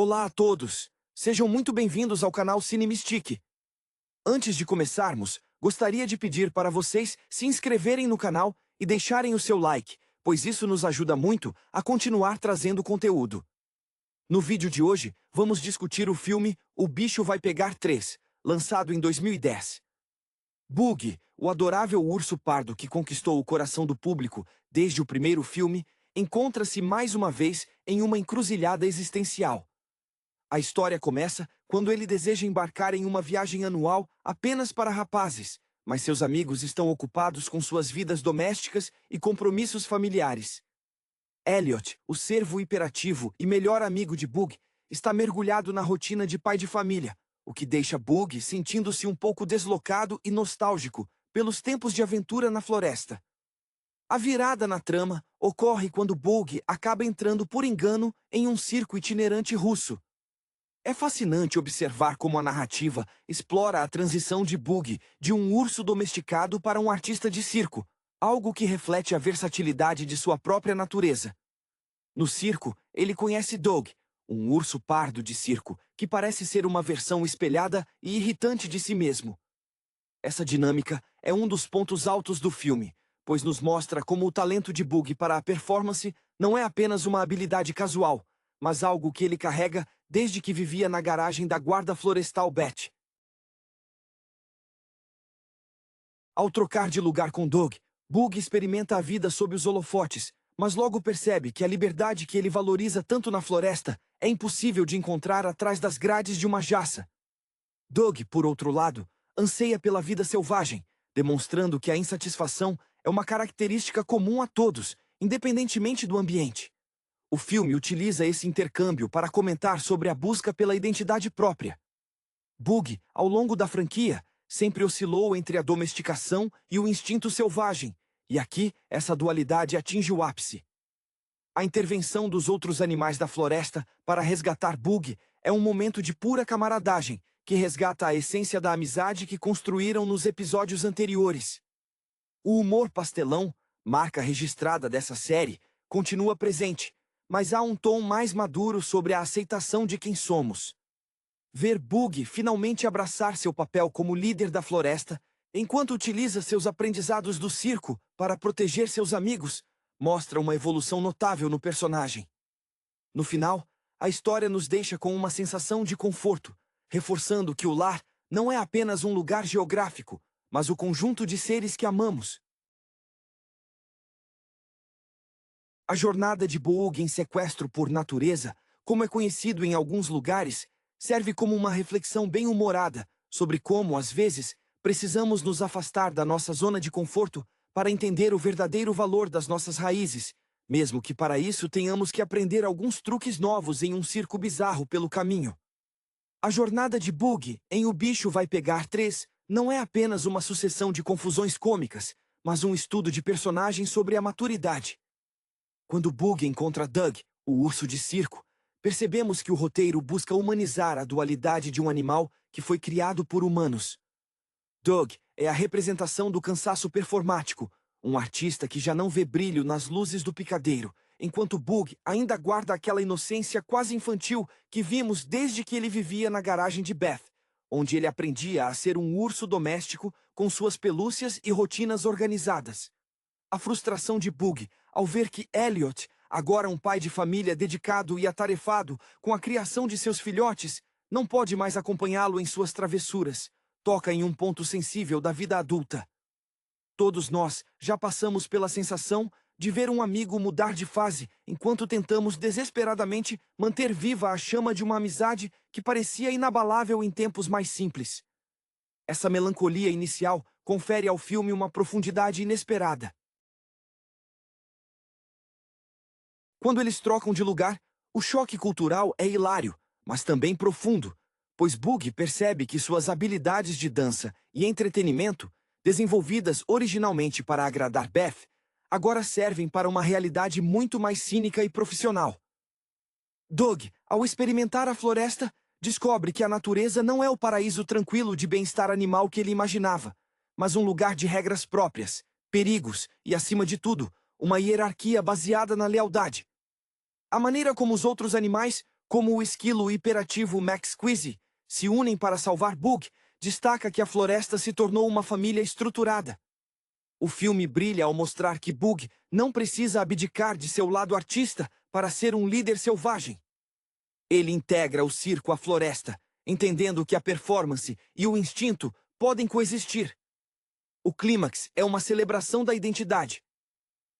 Olá a todos! Sejam muito bem-vindos ao canal Cine Mystique. Antes de começarmos, gostaria de pedir para vocês se inscreverem no canal e deixarem o seu like, pois isso nos ajuda muito a continuar trazendo conteúdo. No vídeo de hoje, vamos discutir o filme O Bicho Vai Pegar 3, lançado em 2010. Bug, o adorável urso pardo que conquistou o coração do público desde o primeiro filme, encontra-se mais uma vez em uma encruzilhada existencial. A história começa quando ele deseja embarcar em uma viagem anual apenas para rapazes, mas seus amigos estão ocupados com suas vidas domésticas e compromissos familiares. Elliot, o cervo hiperativo e melhor amigo de Bug, está mergulhado na rotina de pai de família, o que deixa Bug sentindo-se um pouco deslocado e nostálgico pelos tempos de aventura na floresta. A virada na trama ocorre quando Bug acaba entrando por engano em um circo itinerante russo. É fascinante observar como a narrativa explora a transição de Bug de um urso domesticado para um artista de circo, algo que reflete a versatilidade de sua própria natureza. No circo, ele conhece Doug, um urso pardo de circo, que parece ser uma versão espelhada e irritante de si mesmo. Essa dinâmica é um dos pontos altos do filme, pois nos mostra como o talento de Bug para a performance não é apenas uma habilidade casual, mas algo que ele carrega desde que vivia na garagem da guarda florestal Beth. Ao trocar de lugar com Doug, Bug experimenta a vida sob os holofotes, mas logo percebe que a liberdade que ele valoriza tanto na floresta é impossível de encontrar atrás das grades de uma jaça. Doug, por outro lado, anseia pela vida selvagem, demonstrando que a insatisfação é uma característica comum a todos, independentemente do ambiente. O filme utiliza esse intercâmbio para comentar sobre a busca pela identidade própria. Bug, ao longo da franquia, sempre oscilou entre a domesticação e o instinto selvagem, e aqui essa dualidade atinge o ápice. A intervenção dos outros animais da floresta para resgatar Bug é um momento de pura camaradagem, que resgata a essência da amizade que construíram nos episódios anteriores. O humor pastelão, marca registrada dessa série, continua presente, mas há um tom mais maduro sobre a aceitação de quem somos. Ver Bug finalmente abraçar seu papel como líder da floresta, enquanto utiliza seus aprendizados do circo para proteger seus amigos, mostra uma evolução notável no personagem. No final, a história nos deixa com uma sensação de conforto, reforçando que o lar não é apenas um lugar geográfico, mas o conjunto de seres que amamos. A jornada de Bug em sequestro por natureza, como é conhecido em alguns lugares, serve como uma reflexão bem-humorada sobre como, às vezes, precisamos nos afastar da nossa zona de conforto para entender o verdadeiro valor das nossas raízes, mesmo que para isso tenhamos que aprender alguns truques novos em um circo bizarro pelo caminho. A jornada de Bug em O Bicho Vai Pegar 3 não é apenas uma sucessão de confusões cômicas, mas um estudo de personagem sobre a maturidade. Quando Bug encontra Doug, o urso de circo, percebemos que o roteiro busca humanizar a dualidade de um animal que foi criado por humanos. Doug é a representação do cansaço performático, um artista que já não vê brilho nas luzes do picadeiro, enquanto Bug ainda guarda aquela inocência quase infantil que vimos desde que ele vivia na garagem de Beth, onde ele aprendia a ser um urso doméstico com suas pelúcias e rotinas organizadas. A frustração de Bug ao ver que Elliot, agora um pai de família dedicado e atarefado com a criação de seus filhotes, não pode mais acompanhá-lo em suas travessuras, toca em um ponto sensível da vida adulta. Todos nós já passamos pela sensação de ver um amigo mudar de fase enquanto tentamos desesperadamente manter viva a chama de uma amizade que parecia inabalável em tempos mais simples. Essa melancolia inicial confere ao filme uma profundidade inesperada. Quando eles trocam de lugar, o choque cultural é hilário, mas também profundo, pois Bug percebe que suas habilidades de dança e entretenimento, desenvolvidas originalmente para agradar Beth, agora servem para uma realidade muito mais cínica e profissional. Doug, ao experimentar a floresta, descobre que a natureza não é o paraíso tranquilo de bem-estar animal que ele imaginava, mas um lugar de regras próprias, perigos e, acima de tudo, uma hierarquia baseada na lealdade. A maneira como os outros animais como o esquilo hiperativo Max Squeezy, se unem para salvar Bug, destaca que a floresta se tornou uma família estruturada. O filme brilha ao mostrar que Bug não precisa abdicar de seu lado artista para ser um líder selvagem. Ele integra o circo à floresta, entendendo que a performance e o instinto podem coexistir. O clímax é uma celebração da identidade.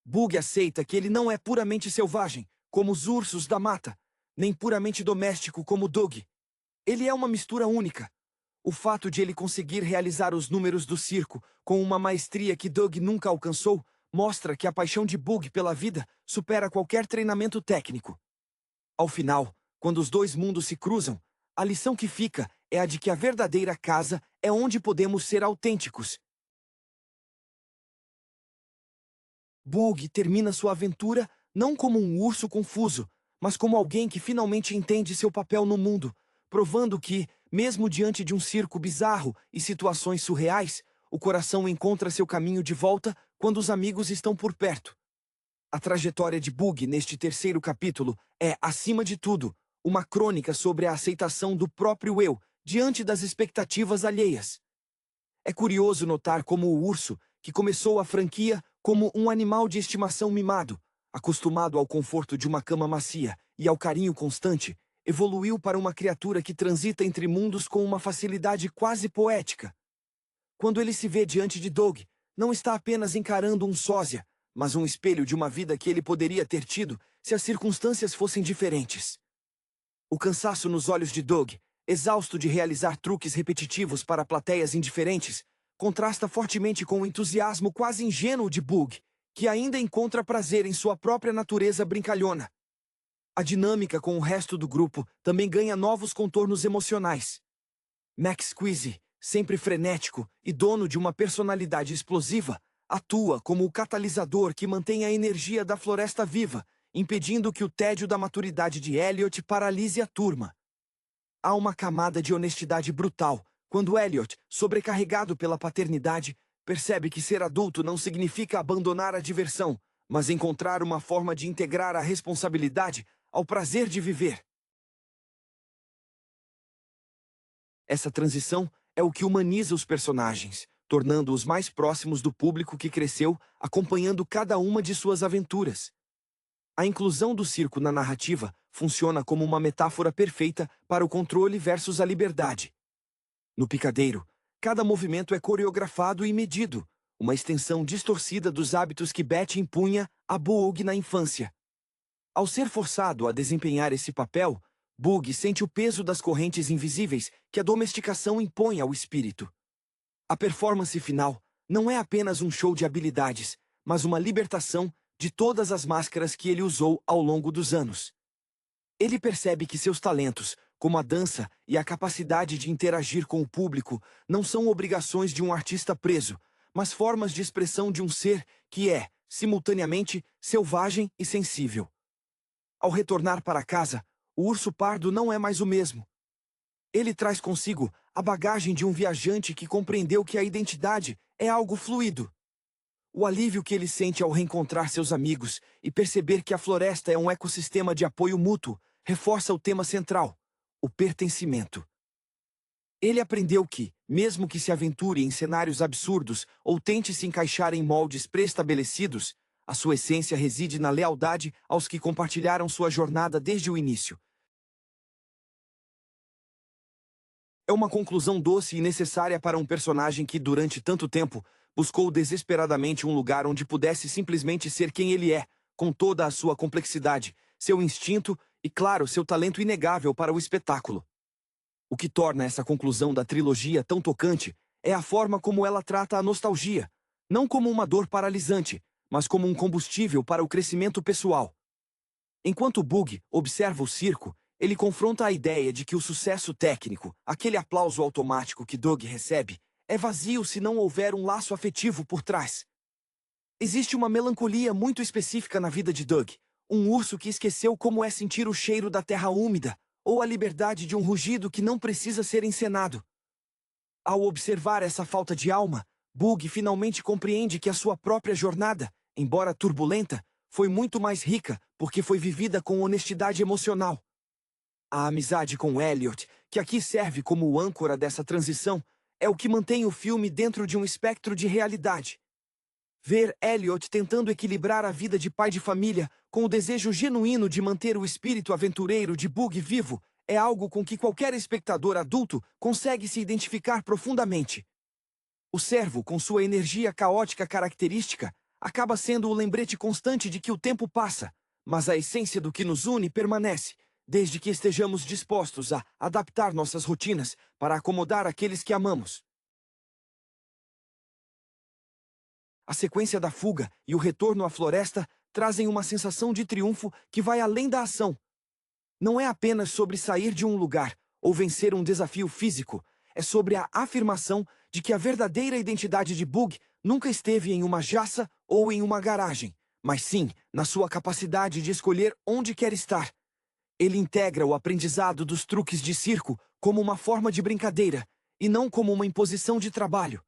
Bug aceita que ele não é puramente selvagem, como os ursos da mata, nem puramente doméstico como Doug. Ele é uma mistura única. O fato de ele conseguir realizar os números do circo com uma maestria que Doug nunca alcançou mostra que a paixão de Bug pela vida supera qualquer treinamento técnico. Ao final, quando os dois mundos se cruzam, a lição que fica é a de que a verdadeira casa é onde podemos ser autênticos. Bug termina sua aventura não como um urso confuso, mas como alguém que finalmente entende seu papel no mundo, provando que, mesmo diante de um circo bizarro e situações surreais, o coração encontra seu caminho de volta quando os amigos estão por perto. A trajetória de Bug neste terceiro capítulo é, acima de tudo, uma crônica sobre a aceitação do próprio eu diante das expectativas alheias. É curioso notar como o urso, que começou a franquia como um animal de estimação mimado, acostumado ao conforto de uma cama macia e ao carinho constante, evoluiu para uma criatura que transita entre mundos com uma facilidade quase poética. Quando ele se vê diante de Doug, não está apenas encarando um sósia, mas um espelho de uma vida que ele poderia ter tido se as circunstâncias fossem diferentes. O cansaço nos olhos de Doug, exausto de realizar truques repetitivos para plateias indiferentes, contrasta fortemente com o entusiasmo quase ingênuo de Bug, que ainda encontra prazer em sua própria natureza brincalhona. A dinâmica com o resto do grupo também ganha novos contornos emocionais. Max Squeezy, sempre frenético e dono de uma personalidade explosiva, atua como o catalisador que mantém a energia da floresta viva, impedindo que o tédio da maturidade de Elliot paralise a turma. Há uma camada de honestidade brutal quando Elliot, sobrecarregado pela paternidade, percebe que ser adulto não significa abandonar a diversão, mas encontrar uma forma de integrar a responsabilidade ao prazer de viver. Essa transição é o que humaniza os personagens, tornando-os mais próximos do público que cresceu acompanhando cada uma de suas aventuras. A inclusão do circo na narrativa funciona como uma metáfora perfeita para o controle versus a liberdade. No picadeiro, cada movimento é coreografado e medido, uma extensão distorcida dos hábitos que Betty impunha a Bug na infância. Ao ser forçado a desempenhar esse papel, Bug sente o peso das correntes invisíveis que a domesticação impõe ao espírito. A performance final não é apenas um show de habilidades, mas uma libertação de todas as máscaras que ele usou ao longo dos anos. Ele percebe que seus talentos, como a dança e a capacidade de interagir com o público, não são obrigações de um artista preso, mas formas de expressão de um ser que é, simultaneamente, selvagem e sensível. Ao retornar para casa, o urso pardo não é mais o mesmo. Ele traz consigo a bagagem de um viajante que compreendeu que a identidade é algo fluido. O alívio que ele sente ao reencontrar seus amigos e perceber que a floresta é um ecossistema de apoio mútuo reforça o tema central, o pertencimento. Ele aprendeu que, mesmo que se aventure em cenários absurdos ou tente se encaixar em moldes pré-estabelecidos, a sua essência reside na lealdade aos que compartilharam sua jornada desde o início. É uma conclusão doce e necessária para um personagem que, durante tanto tempo, buscou desesperadamente um lugar onde pudesse simplesmente ser quem ele é, com toda a sua complexidade, seu instinto e, claro, seu talento inegável para o espetáculo. O que torna essa conclusão da trilogia tão tocante é a forma como ela trata a nostalgia, não como uma dor paralisante, mas como um combustível para o crescimento pessoal. Enquanto Bug observa o circo, ele confronta a ideia de que o sucesso técnico, aquele aplauso automático que Doug recebe, é vazio se não houver um laço afetivo por trás. Existe uma melancolia muito específica na vida de Doug, um urso que esqueceu como é sentir o cheiro da terra úmida, ou a liberdade de um rugido que não precisa ser encenado. Ao observar essa falta de alma, Bug finalmente compreende que a sua própria jornada, embora turbulenta, foi muito mais rica porque foi vivida com honestidade emocional. A amizade com Elliot, que aqui serve como o âncora dessa transição, é o que mantém o filme dentro de um espectro de realidade. Ver Elliot tentando equilibrar a vida de pai de família com o desejo genuíno de manter o espírito aventureiro de Bug vivo é algo com que qualquer espectador adulto consegue se identificar profundamente. O servo, com sua energia caótica característica, acaba sendo o lembrete constante de que o tempo passa, mas a essência do que nos une permanece, desde que estejamos dispostos a adaptar nossas rotinas para acomodar aqueles que amamos. A sequência da fuga e o retorno à floresta trazem uma sensação de triunfo que vai além da ação. Não é apenas sobre sair de um lugar ou vencer um desafio físico, é sobre a afirmação de que a verdadeira identidade de Bug nunca esteve em uma jaça ou em uma garagem, mas sim na sua capacidade de escolher onde quer estar. Ele integra o aprendizado dos truques de circo como uma forma de brincadeira, e não como uma imposição de trabalho.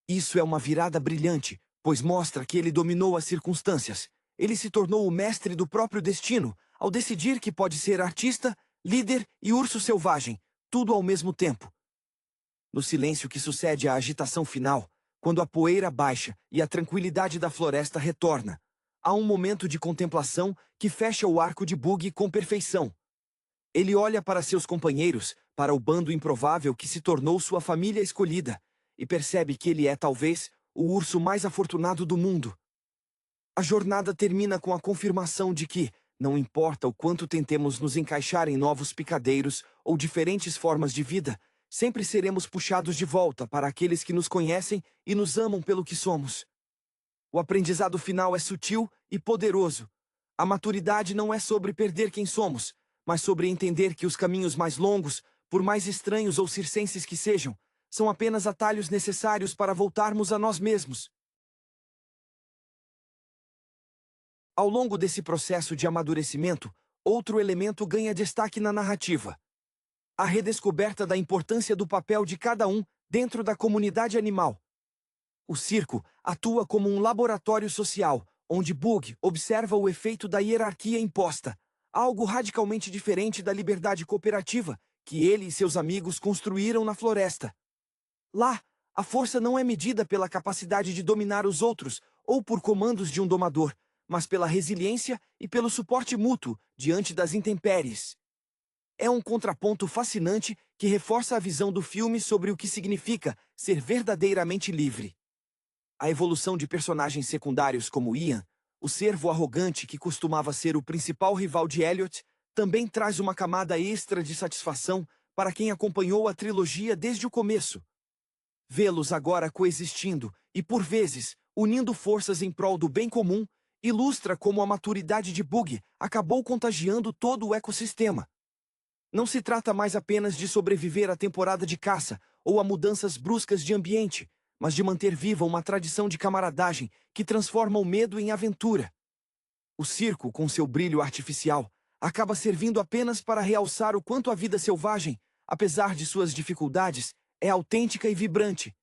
Isso é uma virada brilhante, pois mostra que ele dominou as circunstâncias. Ele se tornou o mestre do próprio destino, ao decidir que pode ser artista, líder e urso selvagem, tudo ao mesmo tempo. No silêncio que sucede à agitação final, quando a poeira baixa e a tranquilidade da floresta retorna, há um momento de contemplação que fecha o arco de Bug com perfeição. Ele olha para seus companheiros, para o bando improvável que se tornou sua família escolhida, e percebe que ele é, talvez, o urso mais afortunado do mundo. A jornada termina com a confirmação de que, não importa o quanto tentemos nos encaixar em novos picadeiros ou diferentes formas de vida, sempre seremos puxados de volta para aqueles que nos conhecem e nos amam pelo que somos. O aprendizado final é sutil e poderoso. A maturidade não é sobre perder quem somos, mas sobre entender que os caminhos mais longos, por mais estranhos ou circenses que sejam, são apenas atalhos necessários para voltarmos a nós mesmos. Ao longo desse processo de amadurecimento, outro elemento ganha destaque na narrativa: a redescoberta da importância do papel de cada um dentro da comunidade animal. O circo atua como um laboratório social, onde Bug observa o efeito da hierarquia imposta, algo radicalmente diferente da liberdade cooperativa que ele e seus amigos construíram na floresta. Lá, a força não é medida pela capacidade de dominar os outros ou por comandos de um domador, mas pela resiliência e pelo suporte mútuo diante das intempéries. É um contraponto fascinante que reforça a visão do filme sobre o que significa ser verdadeiramente livre. A evolução de personagens secundários como Ian, o servo arrogante que costumava ser o principal rival de Elliot, também traz uma camada extra de satisfação para quem acompanhou a trilogia desde o começo. Vê-los agora coexistindo e, por vezes, unindo forças em prol do bem comum, ilustra como a maturidade de Bug acabou contagiando todo o ecossistema. Não se trata mais apenas de sobreviver à temporada de caça ou a mudanças bruscas de ambiente, mas de manter viva uma tradição de camaradagem que transforma o medo em aventura. O circo, com seu brilho artificial, acaba servindo apenas para realçar o quanto a vida selvagem, apesar de suas dificuldades, é autêntica e vibrante.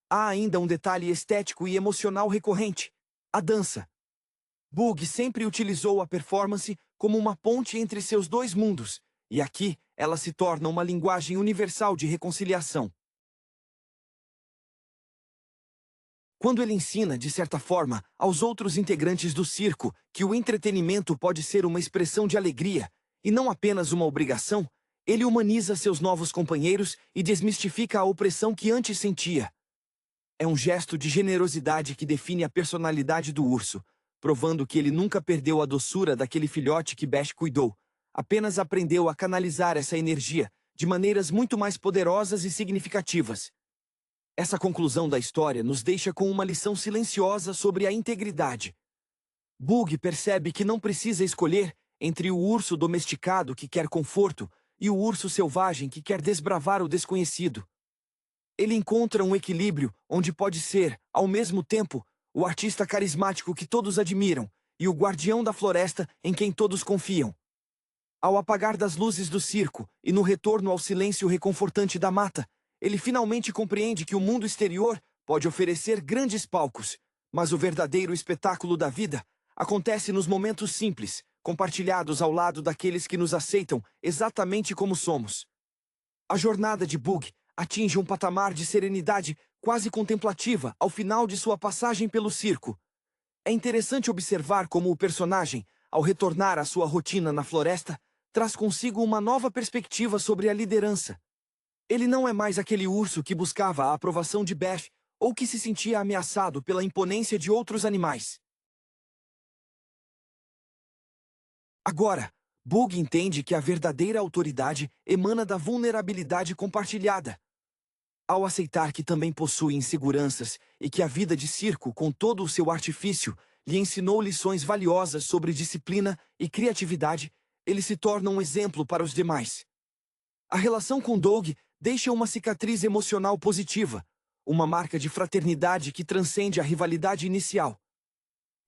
Há ainda um detalhe estético e emocional recorrente: a dança. Bug sempre utilizou a performance como uma ponte entre seus dois mundos, e aqui ela se torna uma linguagem universal de reconciliação. Quando ele ensina, de certa forma, aos outros integrantes do circo que o entretenimento pode ser uma expressão de alegria, e não apenas uma obrigação, ele humaniza seus novos companheiros e desmistifica a opressão que antes sentia. É um gesto de generosidade que define a personalidade do urso, provando que ele nunca perdeu a doçura daquele filhote que Bash cuidou, apenas aprendeu a canalizar essa energia de maneiras muito mais poderosas e significativas. Essa conclusão da história nos deixa com uma lição silenciosa sobre a integridade. Bug percebe que não precisa escolher entre o urso domesticado que quer conforto e o urso selvagem que quer desbravar o desconhecido. Ele encontra um equilíbrio onde pode ser, ao mesmo tempo, o artista carismático que todos admiram e o guardião da floresta em quem todos confiam. Ao apagar das luzes do circo e no retorno ao silêncio reconfortante da mata, ele finalmente compreende que o mundo exterior pode oferecer grandes palcos, mas o verdadeiro espetáculo da vida acontece nos momentos simples, compartilhados ao lado daqueles que nos aceitam exatamente como somos. A jornada de Bug atinge um patamar de serenidade quase contemplativa ao final de sua passagem pelo circo. É interessante observar como o personagem, ao retornar à sua rotina na floresta, traz consigo uma nova perspectiva sobre a liderança. Ele não é mais aquele urso que buscava a aprovação de Beth ou que se sentia ameaçado pela imponência de outros animais. Agora, Bug entende que a verdadeira autoridade emana da vulnerabilidade compartilhada. Ao aceitar que também possui inseguranças e que a vida de circo, com todo o seu artifício, lhe ensinou lições valiosas sobre disciplina e criatividade, ele se torna um exemplo para os demais. A relação com Doug deixa uma cicatriz emocional positiva, uma marca de fraternidade que transcende a rivalidade inicial.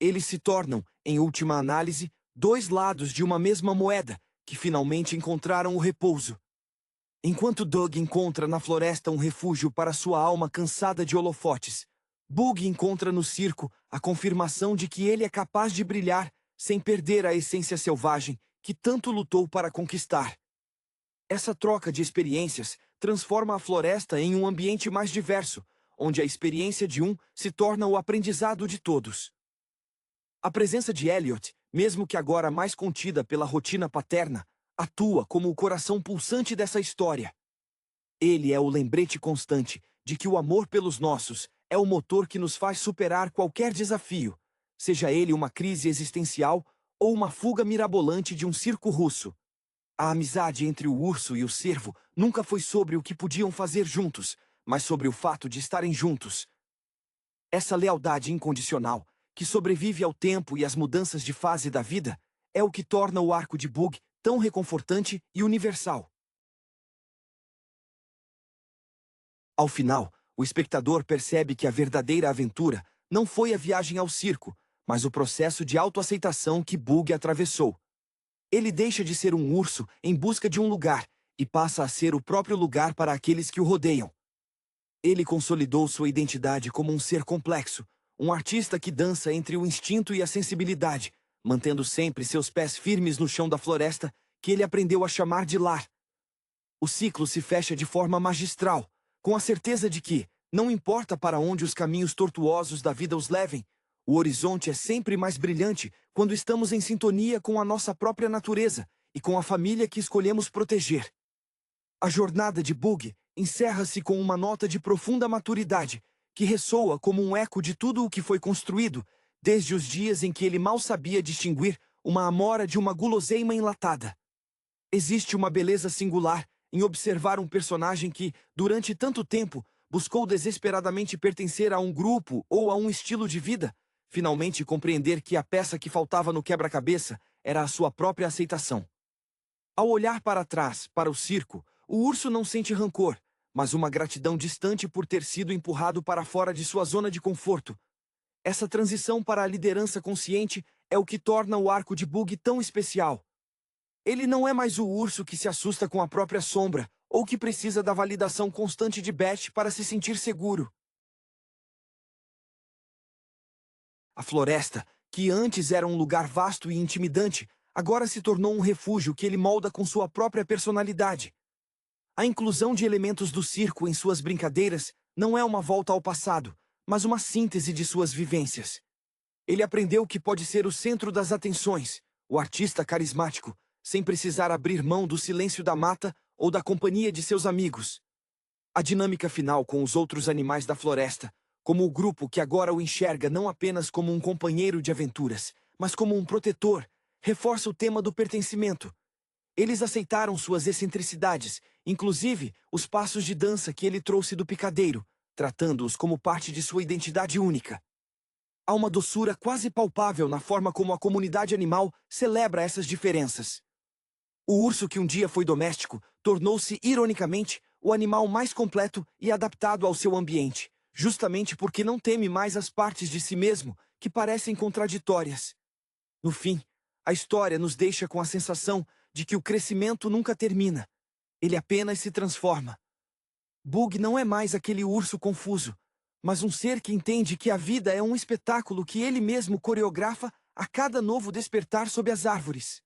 Eles se tornam, em última análise, dois lados de uma mesma moeda, que finalmente encontraram o repouso. Enquanto Doug encontra na floresta um refúgio para sua alma cansada de holofotes, Bug encontra no circo a confirmação de que ele é capaz de brilhar sem perder a essência selvagem que tanto lutou para conquistar. Essa troca de experiências transforma a floresta em um ambiente mais diverso, onde a experiência de um se torna o aprendizado de todos. A presença de Elliot, mesmo que agora mais contida pela rotina paterna, atua como o coração pulsante dessa história. Ele é o lembrete constante de que o amor pelos nossos é o motor que nos faz superar qualquer desafio, seja ele uma crise existencial ou uma fuga mirabolante de um circo russo. A amizade entre o urso e o cervo nunca foi sobre o que podiam fazer juntos, mas sobre o fato de estarem juntos. Essa lealdade incondicional, que sobrevive ao tempo e às mudanças de fase da vida, é o que torna o arco de Bug tão reconfortante e universal. Ao final, o espectador percebe que a verdadeira aventura não foi a viagem ao circo, mas o processo de autoaceitação que Bug atravessou. Ele deixa de ser um urso em busca de um lugar e passa a ser o próprio lugar para aqueles que o rodeiam. Ele consolidou sua identidade como um ser complexo, um artista que dança entre o instinto e a sensibilidade, mantendo sempre seus pés firmes no chão da floresta que ele aprendeu a chamar de lar. O ciclo se fecha de forma magistral, com a certeza de que, não importa para onde os caminhos tortuosos da vida os levem, o horizonte é sempre mais brilhante quando estamos em sintonia com a nossa própria natureza e com a família que escolhemos proteger. A jornada de Bug encerra-se com uma nota de profunda maturidade, que ressoa como um eco de tudo o que foi construído, desde os dias em que ele mal sabia distinguir uma amora de uma guloseima enlatada. Existe uma beleza singular em observar um personagem que, durante tanto tempo, buscou desesperadamente pertencer a um grupo ou a um estilo de vida, finalmente compreender que a peça que faltava no quebra-cabeça era a sua própria aceitação. Ao olhar para trás, para o circo, o urso não sente rancor, mas uma gratidão distante por ter sido empurrado para fora de sua zona de conforto. Essa transição para a liderança consciente é o que torna o arco de Bug tão especial. Ele não é mais o urso que se assusta com a própria sombra, ou que precisa da validação constante de Beth para se sentir seguro. A floresta, que antes era um lugar vasto e intimidante, agora se tornou um refúgio que ele molda com sua própria personalidade. A inclusão de elementos do circo em suas brincadeiras não é uma volta ao passado, mas uma síntese de suas vivências. Ele aprendeu que pode ser o centro das atenções, o artista carismático, sem precisar abrir mão do silêncio da mata ou da companhia de seus amigos. A dinâmica final com os outros animais da floresta, como o grupo que agora o enxerga não apenas como um companheiro de aventuras, mas como um protetor, reforça o tema do pertencimento. Eles aceitaram suas excentricidades, inclusive os passos de dança que ele trouxe do picadeiro, tratando-os como parte de sua identidade única. Há uma doçura quase palpável na forma como a comunidade animal celebra essas diferenças. O urso que um dia foi doméstico tornou-se, ironicamente, o animal mais completo e adaptado ao seu ambiente, justamente porque não teme mais as partes de si mesmo que parecem contraditórias. No fim, a história nos deixa com a sensação de que o crescimento nunca termina. Ele apenas se transforma. Bug não é mais aquele urso confuso, mas um ser que entende que a vida é um espetáculo que ele mesmo coreografa a cada novo despertar sob as árvores.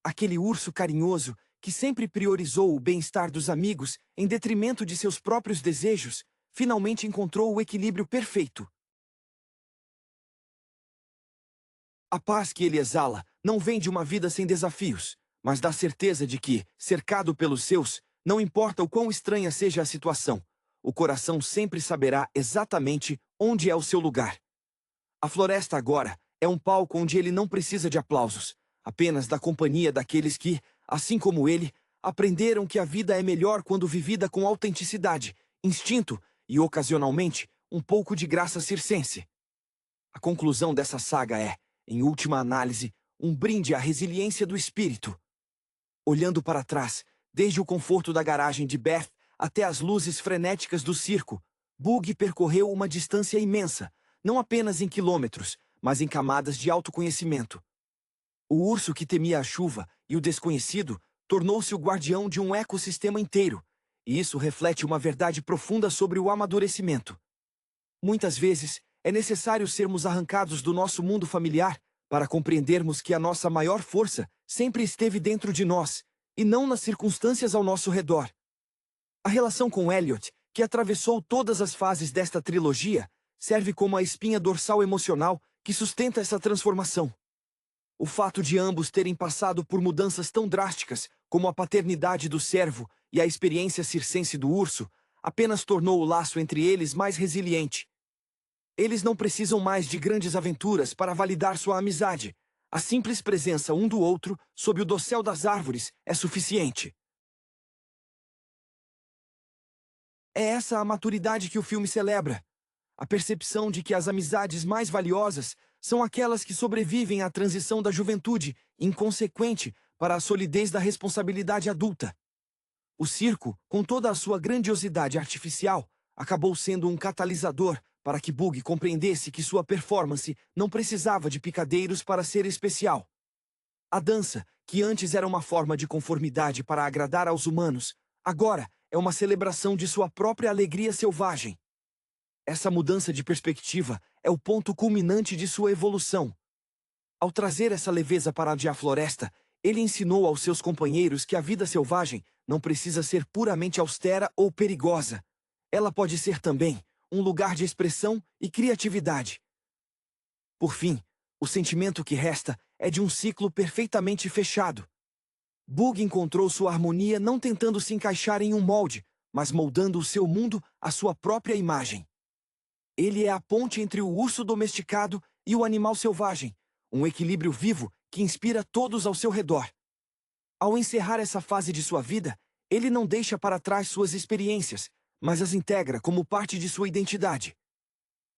Aquele urso carinhoso, que sempre priorizou o bem-estar dos amigos em detrimento de seus próprios desejos, finalmente encontrou o equilíbrio perfeito. A paz que ele exala não vem de uma vida sem desafios, mas da certeza de que, cercado pelos seus, não importa o quão estranha seja a situação, o coração sempre saberá exatamente onde é o seu lugar. A floresta agora é um palco onde ele não precisa de aplausos, apenas da companhia daqueles que, assim como ele, aprenderam que a vida é melhor quando vivida com autenticidade, instinto e, ocasionalmente, um pouco de graça circense. A conclusão dessa saga é, em última análise, um brinde à resiliência do espírito. Olhando para trás, desde o conforto da garagem de Beth até as luzes frenéticas do circo, Bug percorreu uma distância imensa, não apenas em quilômetros, mas em camadas de autoconhecimento. O urso que temia a chuva e o desconhecido tornou-se o guardião de um ecossistema inteiro, e isso reflete uma verdade profunda sobre o amadurecimento. Muitas vezes, é necessário sermos arrancados do nosso mundo familiar para compreendermos que a nossa maior força sempre esteve dentro de nós, e não nas circunstâncias ao nosso redor. A relação com Elliot, que atravessou todas as fases desta trilogia, serve como a espinha dorsal emocional que sustenta essa transformação. O fato de ambos terem passado por mudanças tão drásticas como a paternidade do servo e a experiência circense do urso apenas tornou o laço entre eles mais resiliente. Eles não precisam mais de grandes aventuras para validar sua amizade. A simples presença um do outro sob o dossel das árvores é suficiente. É essa a maturidade que o filme celebra. A percepção de que as amizades mais valiosas são aquelas que sobrevivem à transição da juventude inconsequente para a solidez da responsabilidade adulta. O circo, com toda a sua grandiosidade artificial, acabou sendo um catalisador para que Bug compreendesse que sua performance não precisava de picadeiros para ser especial. A dança, que antes era uma forma de conformidade para agradar aos humanos, agora é uma celebração de sua própria alegria selvagem. Essa mudança de perspectiva é o ponto culminante de sua evolução. Ao trazer essa leveza para a floresta, ele ensinou aos seus companheiros que a vida selvagem não precisa ser puramente austera ou perigosa. Ela pode ser também um lugar de expressão e criatividade. Por fim, o sentimento que resta é de um ciclo perfeitamente fechado. Bug encontrou sua harmonia não tentando se encaixar em um molde, mas moldando o seu mundo à sua própria imagem. Ele é a ponte entre o urso domesticado e o animal selvagem, um equilíbrio vivo que inspira todos ao seu redor. Ao encerrar essa fase de sua vida, ele não deixa para trás suas experiências, mas as integra como parte de sua identidade.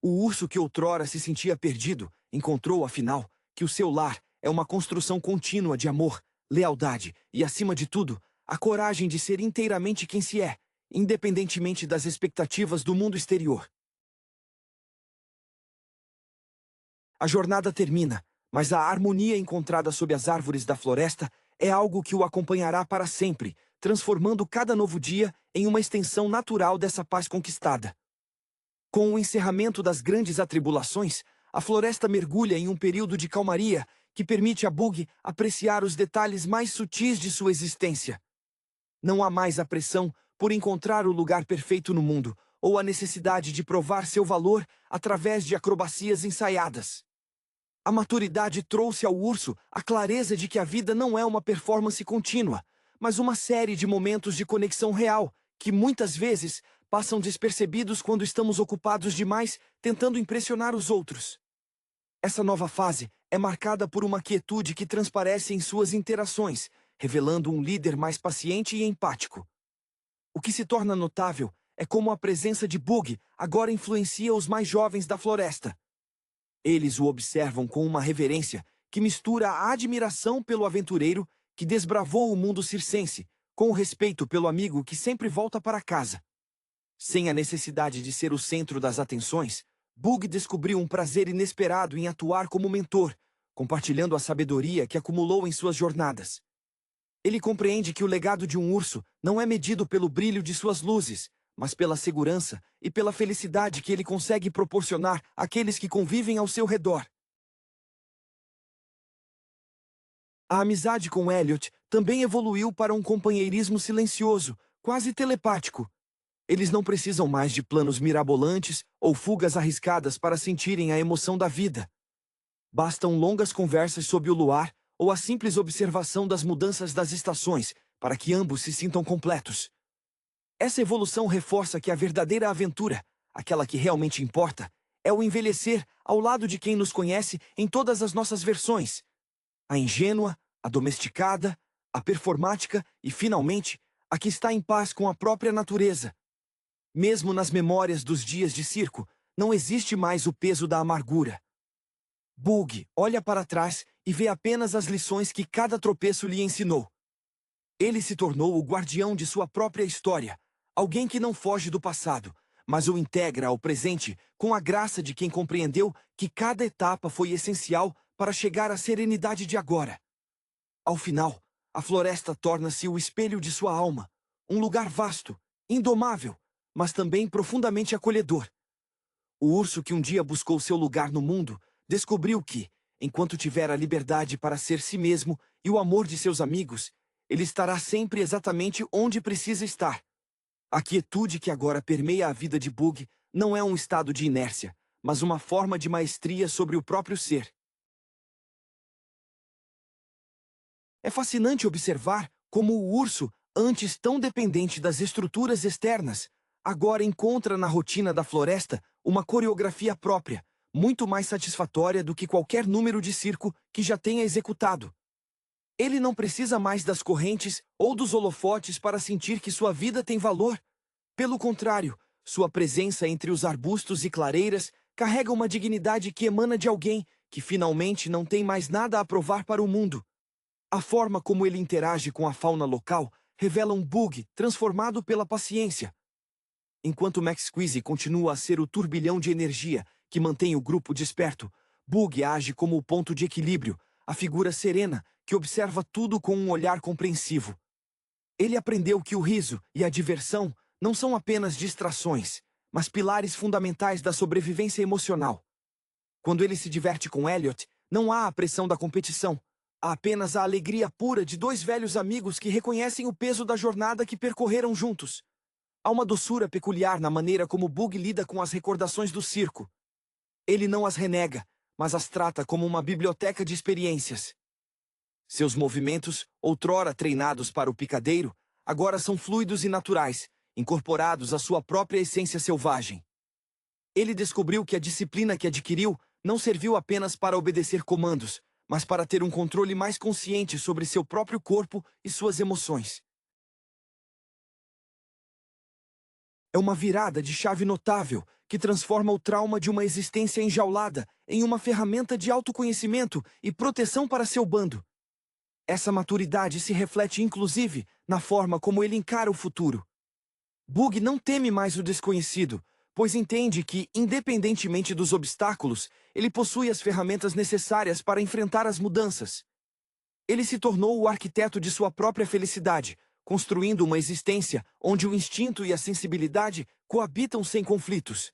O urso que outrora se sentia perdido encontrou, afinal, que o seu lar é uma construção contínua de amor, lealdade e, acima de tudo, a coragem de ser inteiramente quem se é, independentemente das expectativas do mundo exterior. A jornada termina, mas a harmonia encontrada sob as árvores da floresta é algo que o acompanhará para sempre, transformando cada novo dia em uma extensão natural dessa paz conquistada. Com o encerramento das grandes atribulações, a floresta mergulha em um período de calmaria que permite a Bug apreciar os detalhes mais sutis de sua existência. Não há mais a pressão por encontrar o lugar perfeito no mundo, ou a necessidade de provar seu valor através de acrobacias ensaiadas. A maturidade trouxe ao urso a clareza de que a vida não é uma performance contínua, mas uma série de momentos de conexão real, que muitas vezes passam despercebidos quando estamos ocupados demais tentando impressionar os outros. Essa nova fase é marcada por uma quietude que transparece em suas interações, revelando um líder mais paciente e empático. O que se torna notável é como a presença de Bug agora influencia os mais jovens da floresta. Eles o observam com uma reverência que mistura a admiração pelo aventureiro que desbravou o mundo circense, com o respeito pelo amigo que sempre volta para casa. Sem a necessidade de ser o centro das atenções, Bug descobriu um prazer inesperado em atuar como mentor, compartilhando a sabedoria que acumulou em suas jornadas. Ele compreende que o legado de um urso não é medido pelo brilho de suas luzes, mas pela segurança e pela felicidade que ele consegue proporcionar àqueles que convivem ao seu redor. A amizade com Elliot também evoluiu para um companheirismo silencioso, quase telepático. Eles não precisam mais de planos mirabolantes ou fugas arriscadas para sentirem a emoção da vida. Bastam longas conversas sob o luar ou a simples observação das mudanças das estações para que ambos se sintam completos. Essa evolução reforça que a verdadeira aventura, aquela que realmente importa, é o envelhecer ao lado de quem nos conhece em todas as nossas versões. A ingênua, a domesticada, a performática e, finalmente, a que está em paz com a própria natureza. Mesmo nas memórias dos dias de circo, não existe mais o peso da amargura. Bug olha para trás e vê apenas as lições que cada tropeço lhe ensinou. Ele se tornou o guardião de sua própria história, alguém que não foge do passado, mas o integra ao presente com a graça de quem compreendeu que cada etapa foi essencial para chegar à serenidade de agora. Ao final, a floresta torna-se o espelho de sua alma, um lugar vasto, indomável, mas também profundamente acolhedor. O urso que um dia buscou seu lugar no mundo descobriu que, enquanto tiver a liberdade para ser si mesmo e o amor de seus amigos, ele estará sempre exatamente onde precisa estar. A quietude que agora permeia a vida de Bug não é um estado de inércia, mas uma forma de maestria sobre o próprio ser. É fascinante observar como o urso, antes tão dependente das estruturas externas, agora encontra na rotina da floresta uma coreografia própria, muito mais satisfatória do que qualquer número de circo que já tenha executado. Ele não precisa mais das correntes ou dos holofotes para sentir que sua vida tem valor. Pelo contrário, sua presença entre os arbustos e clareiras carrega uma dignidade que emana de alguém que finalmente não tem mais nada a provar para o mundo. A forma como ele interage com a fauna local revela um Bug transformado pela paciência. Enquanto Max Squeezy continua a ser o turbilhão de energia que mantém o grupo desperto, Bug age como o ponto de equilíbrio, a figura serena que observa tudo com um olhar compreensivo. Ele aprendeu que o riso e a diversão não são apenas distrações, mas pilares fundamentais da sobrevivência emocional. Quando ele se diverte com Elliot, não há a pressão da competição. Há apenas a alegria pura de dois velhos amigos que reconhecem o peso da jornada que percorreram juntos. Há uma doçura peculiar na maneira como Bug lida com as recordações do circo. Ele não as renega, mas as trata como uma biblioteca de experiências. Seus movimentos, outrora treinados para o picadeiro, agora são fluidos e naturais, incorporados à sua própria essência selvagem. Ele descobriu que a disciplina que adquiriu não serviu apenas para obedecer comandos, mas para ter um controle mais consciente sobre seu próprio corpo e suas emoções. É uma virada de chave notável que transforma o trauma de uma existência enjaulada em uma ferramenta de autoconhecimento e proteção para seu bando. Essa maturidade se reflete inclusive na forma como ele encara o futuro. Bug não teme mais o desconhecido, pois entende que, independentemente dos obstáculos, ele possui as ferramentas necessárias para enfrentar as mudanças. Ele se tornou o arquiteto de sua própria felicidade, construindo uma existência onde o instinto e a sensibilidade coabitam sem conflitos.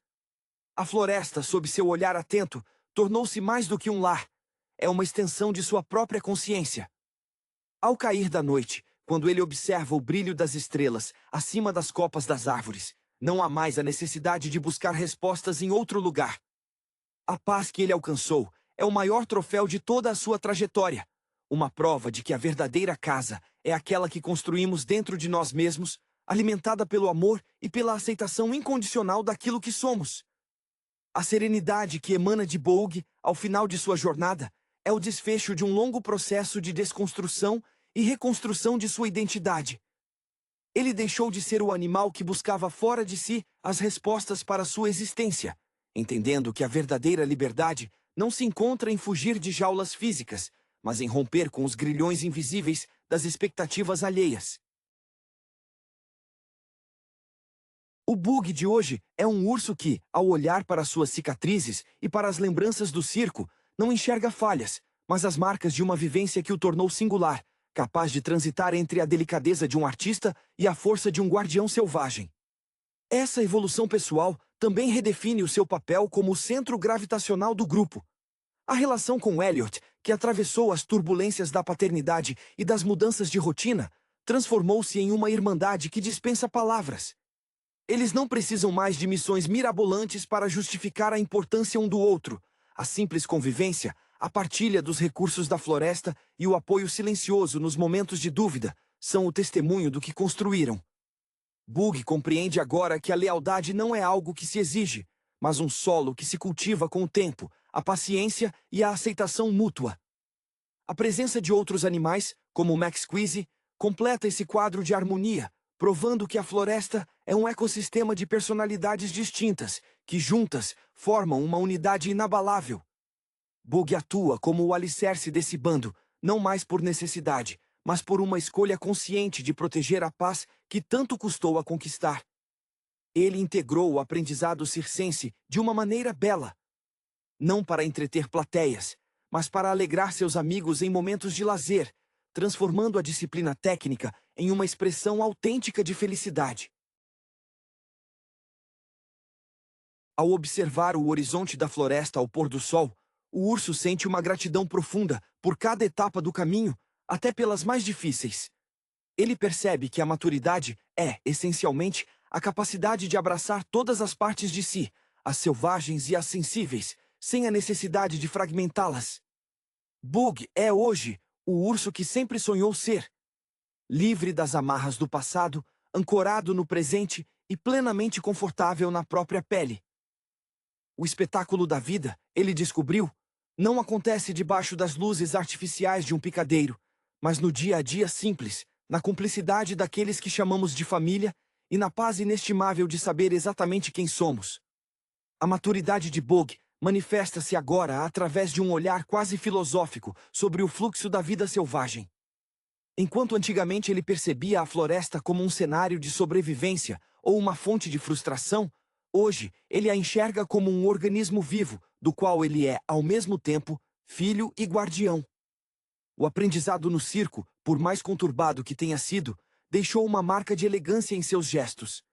A floresta, sob seu olhar atento, tornou-se mais do que um lar. É uma extensão de sua própria consciência. Ao cair da noite, quando ele observa o brilho das estrelas acima das copas das árvores, não há mais a necessidade de buscar respostas em outro lugar. A paz que ele alcançou é o maior troféu de toda a sua trajetória, uma prova de que a verdadeira casa é aquela que construímos dentro de nós mesmos, alimentada pelo amor e pela aceitação incondicional daquilo que somos. A serenidade que emana de Bug, ao final de sua jornada, é o desfecho de um longo processo de desconstrução e reconstrução de sua identidade. Ele deixou de ser o animal que buscava fora de si as respostas para sua existência, entendendo que a verdadeira liberdade não se encontra em fugir de jaulas físicas, mas em romper com os grilhões invisíveis das expectativas alheias. O Bug de hoje é um urso que, ao olhar para suas cicatrizes e para as lembranças do circo, não enxerga falhas, mas as marcas de uma vivência que o tornou singular, capaz de transitar entre a delicadeza de um artista e a força de um guardião selvagem. Essa evolução pessoal também redefine o seu papel como o centro gravitacional do grupo. A relação com Elliot, que atravessou as turbulências da paternidade e das mudanças de rotina, transformou-se em uma irmandade que dispensa palavras. Eles não precisam mais de missões mirabolantes para justificar a importância um do outro. A simples convivência, a partilha dos recursos da floresta e o apoio silencioso nos momentos de dúvida são o testemunho do que construíram. Bug compreende agora que a lealdade não é algo que se exige, mas um solo que se cultiva com o tempo, a paciência e a aceitação mútua. A presença de outros animais, como o Max Squeezy, completa esse quadro de harmonia, provando que a floresta é um ecossistema de personalidades distintas, que juntas formam uma unidade inabalável. Bug atua como o alicerce desse bando, não mais por necessidade, mas por uma escolha consciente de proteger a paz que tanto custou a conquistar. Ele integrou o aprendizado circense de uma maneira bela. Não para entreter plateias, mas para alegrar seus amigos em momentos de lazer, transformando a disciplina técnica em uma expressão autêntica de felicidade. Ao observar o horizonte da floresta ao pôr do sol, o urso sente uma gratidão profunda por cada etapa do caminho, até pelas mais difíceis. Ele percebe que a maturidade é, essencialmente, a capacidade de abraçar todas as partes de si, as selvagens e as sensíveis, sem a necessidade de fragmentá-las. Bug é hoje o urso que sempre sonhou ser. Livre das amarras do passado, ancorado no presente e plenamente confortável na própria pele. O espetáculo da vida, ele descobriu, não acontece debaixo das luzes artificiais de um picadeiro, mas no dia a dia simples, na cumplicidade daqueles que chamamos de família e na paz inestimável de saber exatamente quem somos. A maturidade de Bug manifesta-se agora através de um olhar quase filosófico sobre o fluxo da vida selvagem. Enquanto antigamente ele percebia a floresta como um cenário de sobrevivência ou uma fonte de frustração, hoje ele a enxerga como um organismo vivo, do qual ele é, ao mesmo tempo, filho e guardião. O aprendizado no circo, por mais conturbado que tenha sido, deixou uma marca de elegância em seus gestos.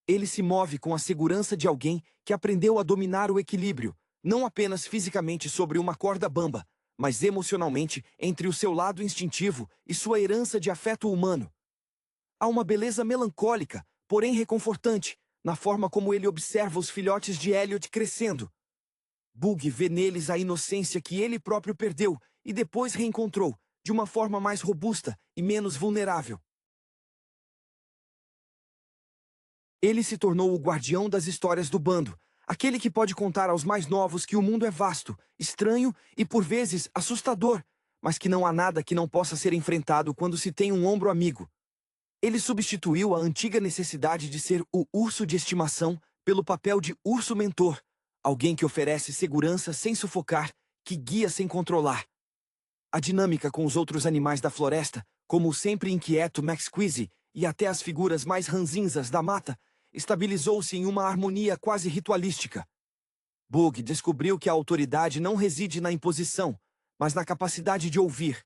Ele se move com a segurança de alguém que aprendeu a dominar o equilíbrio, não apenas fisicamente sobre uma corda bamba, mas emocionalmente entre o seu lado instintivo e sua herança de afeto humano. Há uma beleza melancólica, porém reconfortante, na forma como ele observa os filhotes de Elliot crescendo. Bug vê neles a inocência que ele próprio perdeu e depois reencontrou, de uma forma mais robusta e menos vulnerável. Ele se tornou o guardião das histórias do bando, aquele que pode contar aos mais novos que o mundo é vasto, estranho e, por vezes, assustador, mas que não há nada que não possa ser enfrentado quando se tem um ombro amigo. Ele substituiu a antiga necessidade de ser o urso de estimação pelo papel de urso mentor, alguém que oferece segurança sem sufocar, que guia sem controlar. A dinâmica com os outros animais da floresta, como o sempre inquieto Max Squeezy e até as figuras mais ranzinzas da mata, estabilizou-se em uma harmonia quase ritualística. Bug descobriu que a autoridade não reside na imposição, mas na capacidade de ouvir.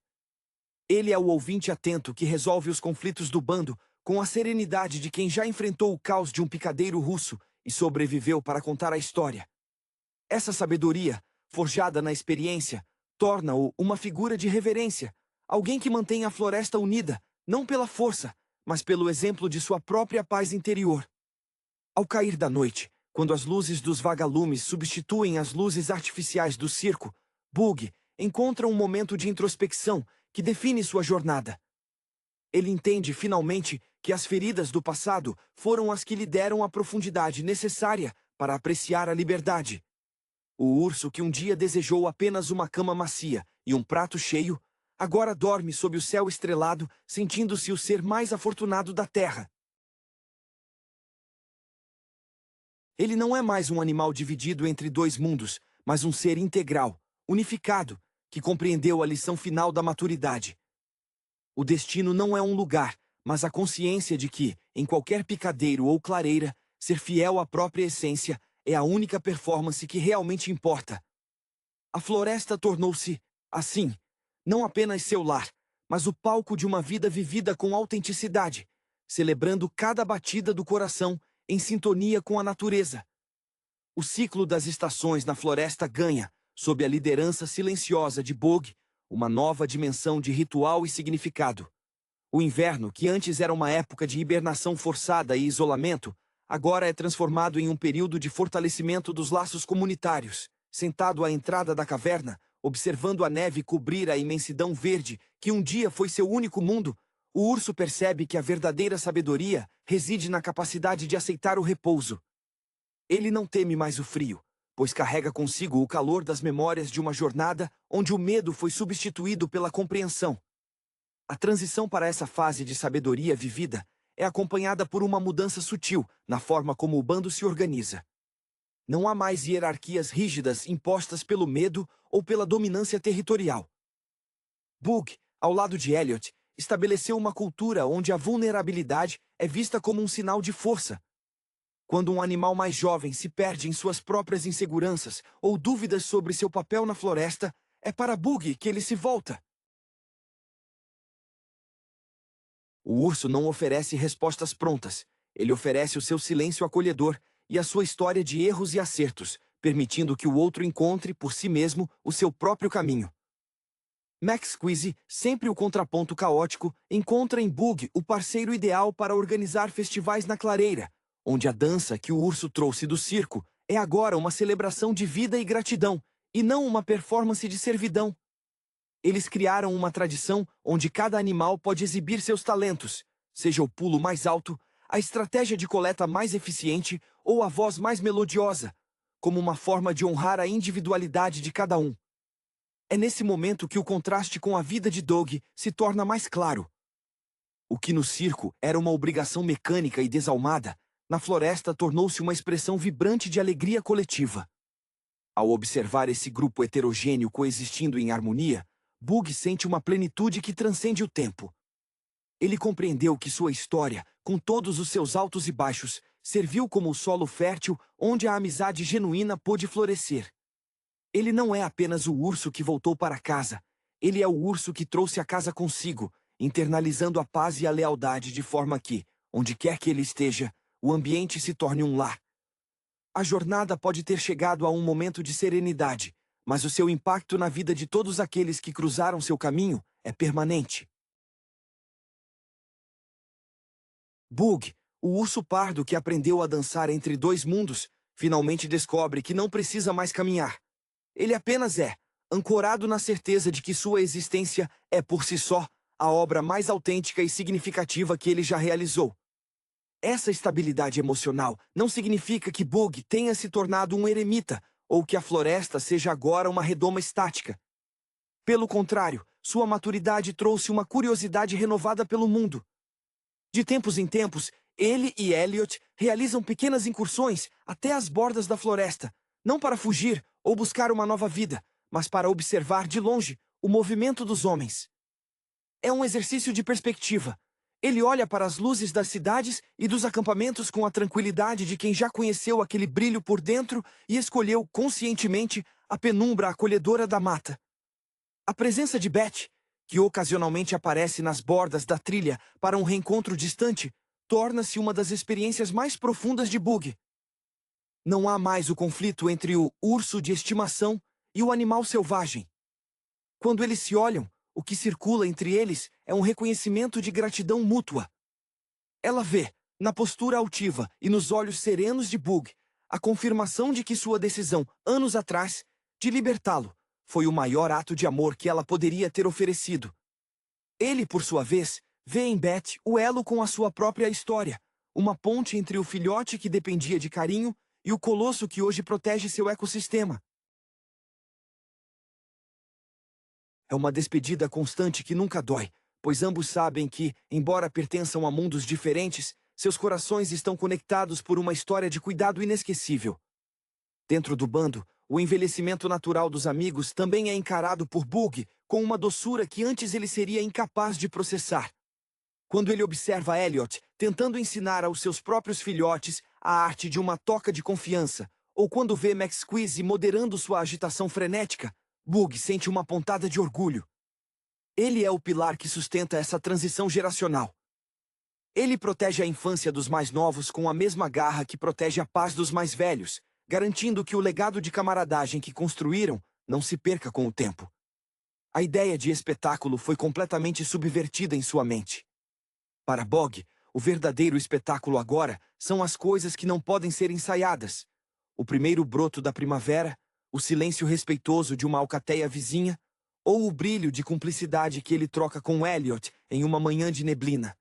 Ele é o ouvinte atento que resolve os conflitos do bando com a serenidade de quem já enfrentou o caos de um picadeiro russo e sobreviveu para contar a história. Essa sabedoria, forjada na experiência, torna-o uma figura de reverência, alguém que mantém a floresta unida, não pela força, mas pelo exemplo de sua própria paz interior. Ao cair da noite, quando as luzes dos vagalumes substituem as luzes artificiais do circo, Bug encontra um momento de introspecção que define sua jornada. Ele entende finalmente que as feridas do passado foram as que lhe deram a profundidade necessária para apreciar a liberdade. O urso que um dia desejou apenas uma cama macia e um prato cheio, agora dorme sob o céu estrelado, sentindo-se o ser mais afortunado da terra. Ele não é mais um animal dividido entre dois mundos, mas um ser integral, unificado, que compreendeu a lição final da maturidade. O destino não é um lugar, mas a consciência de que, em qualquer picadeiro ou clareira, ser fiel à própria essência é a única performance que realmente importa. A floresta tornou-se, assim, não apenas seu lar, mas o palco de uma vida vivida com autenticidade, celebrando cada batida do coração em sintonia com a natureza. O ciclo das estações na floresta ganha, sob a liderança silenciosa de Bug, uma nova dimensão de ritual e significado. O inverno, que antes era uma época de hibernação forçada e isolamento, agora é transformado em um período de fortalecimento dos laços comunitários. Sentado à entrada da caverna, observando a neve cobrir a imensidão verde que um dia foi seu único mundo, o urso percebe que a verdadeira sabedoria reside na capacidade de aceitar o repouso. Ele não teme mais o frio, pois carrega consigo o calor das memórias de uma jornada onde o medo foi substituído pela compreensão. A transição para essa fase de sabedoria vivida é acompanhada por uma mudança sutil na forma como o bando se organiza. Não há mais hierarquias rígidas impostas pelo medo ou pela dominância territorial. Bug, ao lado de Elliot, estabeleceu uma cultura onde a vulnerabilidade é vista como um sinal de força. Quando um animal mais jovem se perde em suas próprias inseguranças ou dúvidas sobre seu papel na floresta, é para Bug que ele se volta. O urso não oferece respostas prontas. Ele oferece o seu silêncio acolhedor e a sua história de erros e acertos, permitindo que o outro encontre, por si mesmo, o seu próprio caminho. Max Squeezy, sempre o contraponto caótico, encontra em Bug o parceiro ideal para organizar festivais na clareira, onde a dança que o urso trouxe do circo é agora uma celebração de vida e gratidão, e não uma performance de servidão. Eles criaram uma tradição onde cada animal pode exibir seus talentos, seja o pulo mais alto, a estratégia de coleta mais eficiente ou a voz mais melodiosa, como uma forma de honrar a individualidade de cada um. É nesse momento que o contraste com a vida de Dog se torna mais claro. O que no circo era uma obrigação mecânica e desalmada, na floresta tornou-se uma expressão vibrante de alegria coletiva. Ao observar esse grupo heterogêneo coexistindo em harmonia, Bug sente uma plenitude que transcende o tempo. Ele compreendeu que sua história, com todos os seus altos e baixos, serviu como o solo fértil onde a amizade genuína pôde florescer. Ele não é apenas o urso que voltou para casa, ele é o urso que trouxe a casa consigo, internalizando a paz e a lealdade de forma que, onde quer que ele esteja, o ambiente se torne um lar. A jornada pode ter chegado a um momento de serenidade, mas o seu impacto na vida de todos aqueles que cruzaram seu caminho é permanente. Bug, o urso pardo que aprendeu a dançar entre dois mundos, finalmente descobre que não precisa mais caminhar. Ele apenas é, ancorado na certeza de que sua existência é, por si só, a obra mais autêntica e significativa que ele já realizou. Essa estabilidade emocional não significa que Bug tenha se tornado um eremita, ou que a floresta seja agora uma redoma estática. Pelo contrário, sua maturidade trouxe uma curiosidade renovada pelo mundo. De tempos em tempos, ele e Elliot realizam pequenas incursões até as bordas da floresta, não para fugir ou buscar uma nova vida, mas para observar de longe o movimento dos homens. É um exercício de perspectiva. Ele olha para as luzes das cidades e dos acampamentos com a tranquilidade de quem já conheceu aquele brilho por dentro e escolheu conscientemente a penumbra acolhedora da mata. A presença de Beth, que ocasionalmente aparece nas bordas da trilha para um reencontro distante, torna-se uma das experiências mais profundas de Bug. Não há mais o conflito entre o urso de estimação e o animal selvagem. Quando eles se olham, o que circula entre eles é um reconhecimento de gratidão mútua. Ela vê, na postura altiva e nos olhos serenos de Bug, a confirmação de que sua decisão, anos atrás, de libertá-lo, foi o maior ato de amor que ela poderia ter oferecido. Ele, por sua vez, vê em Beth o elo com a sua própria história, uma ponte entre o filhote que dependia de carinho e o colosso que hoje protege seu ecossistema. É uma despedida constante que nunca dói, pois ambos sabem que, embora pertençam a mundos diferentes, seus corações estão conectados por uma história de cuidado inesquecível. Dentro do bando, o envelhecimento natural dos amigos também é encarado por Bug com uma doçura que antes ele seria incapaz de processar. Quando ele observa Elliot tentando ensinar aos seus próprios filhotes a arte de uma toca de confiança, ou quando vê Max Squeezy moderando sua agitação frenética, Bug sente uma pontada de orgulho. Ele é o pilar que sustenta essa transição geracional. Ele protege a infância dos mais novos com a mesma garra que protege a paz dos mais velhos, garantindo que o legado de camaradagem que construíram não se perca com o tempo. A ideia de espetáculo foi completamente subvertida em sua mente. Para Bog, o verdadeiro espetáculo agora são as coisas que não podem ser ensaiadas. O primeiro broto da primavera, o silêncio respeitoso de uma alcateia vizinha, ou o brilho de cumplicidade que ele troca com Elliot em uma manhã de neblina.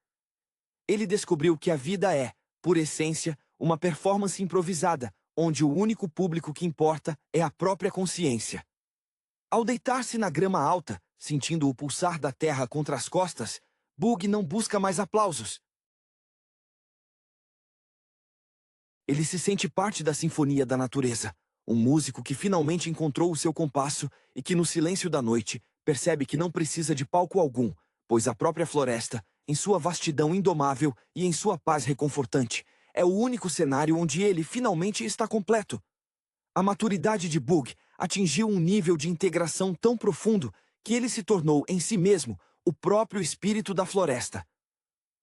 Ele descobriu que a vida é, por essência, uma performance improvisada, onde o único público que importa é a própria consciência. Ao deitar-se na grama alta, sentindo o pulsar da terra contra as costas, Bug não busca mais aplausos. Ele se sente parte da sinfonia da natureza, um músico que finalmente encontrou o seu compasso e que no silêncio da noite percebe que não precisa de palco algum, pois a própria floresta, em sua vastidão indomável e em sua paz reconfortante, é o único cenário onde ele finalmente está completo. A maturidade de Bug atingiu um nível de integração tão profundo que ele se tornou em si mesmo o próprio espírito da floresta.